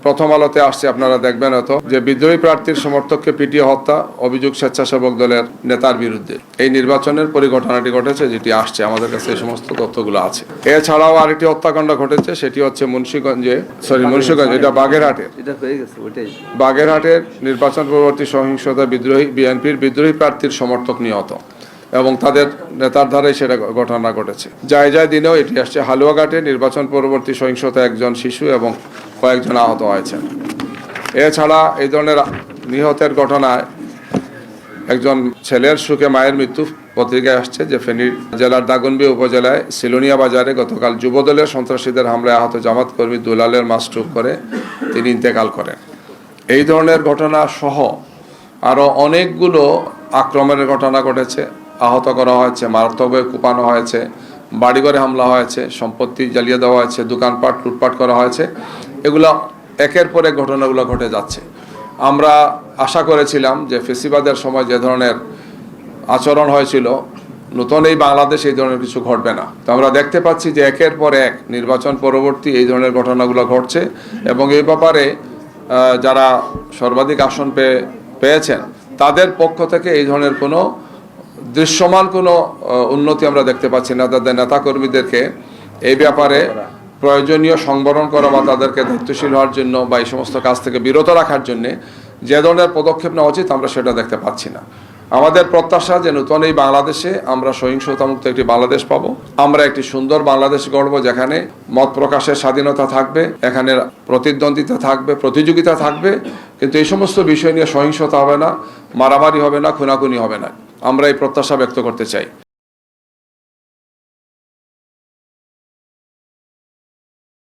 প্রথম আলোতে আসছে, আপনারা দেখবেন হয়তো, যে বিদ্রোহী প্রার্থীর সমর্থককে পিটিয়ে হত্যা, অভিযোগ স্বেচ্ছাসেবক দলের নেতার বিরুদ্ধে। এই নির্বাচনের পরিঘটনাটি ঘটেছে, যেটি আসছে আমাদের কাছে, এই সমস্ত তথ্যগুলো আছে। এছাড়াও আরেকটি হত্যাকাণ্ড ঘটেছে, সেটি হচ্ছে মুন্সিগঞ্জ, এটা বাগেরহাটের নির্বাচন পরবর্তী সহিংসতা বিএনপির বিদ্রোহী প্রার্থীর সমর্থক নিহত এবং তাদের নেতার ধারায় সেটা ঘটনা ঘটেছে। যায় দিনেও এটি আসছে। হালুয়াঘাটে নির্বাচন পরবর্তী সহিংসতা একজন শিশু এবং কয়েকজন আহত হয়েছেন। এছাড়া এই ধরনের নিহতের ঘটনায় একজন ছেলের সুখে মায়ের মৃত্যু পত্রিকায় আসছে, যে ফেনী জেলার দাগনভূঞা উপজেলায় সিলোনিয়া বাজারে গতকাল যুবদলের সন্ত্রাসীদের হামলায় আহত জামাত কর্মী দুলালের মাস স্ট্রোক করে তিনি ইন্তেকাল করেন। এই ধরনের ঘটনা সহ আরও অনেকগুলো আক্রমণের ঘটনা ঘটেছে। আহত করা হয়েছে, মারাত্মকভাবে কুপানো হয়েছে, বাড়িঘরে হামলা হয়েছে, সম্পত্তি জ্বালিয়ে দেওয়া হয়েছে, দোকানপাট লুটপাট করা হয়েছে। এগুলো একের পর এক ঘটনাগুলো ঘটে যাচ্ছে। আমরা আশা করেছিলাম যে ফেসিবাদের সময় যে ধরনের আচরণ হয়েছিল, নতুন এই বাংলাদেশে এই ধরনের কিছু ঘটবে না। তো আমরা দেখতে পাচ্ছি যে একের পর এক নির্বাচন পরবর্তী এই ধরনের ঘটনাগুলো ঘটছে এবং এই ব্যাপারে যারা সর্বাধিক আসন পেয়েছেন তাদের পক্ষ থেকে এই ধরনের কোনো দৃশ্যমান কোনো উন্নতি আমরা দেখতে পাচ্ছি না। তাদের নেতাকর্মীদেরকে এই ব্যাপারে প্রয়োজনীয় সংবরণ করা বা তাদেরকে দায়িত্বশীল হওয়ার জন্য বা এই সমস্ত কাজ থেকে বিরত রাখার জন্যে যে ধরনের পদক্ষেপ নেওয়া উচিত, আমরা সেটা দেখতে পাচ্ছি না। আমাদের প্রত্যাশা যে নতুন এই বাংলাদেশে আমরা সহিংসতামুক্ত একটি বাংলাদেশ পাবো, আমরা একটি সুন্দর বাংলাদেশ গড়ব, যেখানে মত প্রকাশের স্বাধীনতা থাকবে, এখানে প্রতিদ্বন্দ্বিতা থাকবে, প্রতিযোগিতা থাকবে, কিন্তু এই সমস্ত বিষয় নিয়ে সহিংসতা হবে না, মারামারি হবে না, খুনাখুনি হবে না। আমরা এই প্রত্যাশা ব্যক্ত করতে চাই।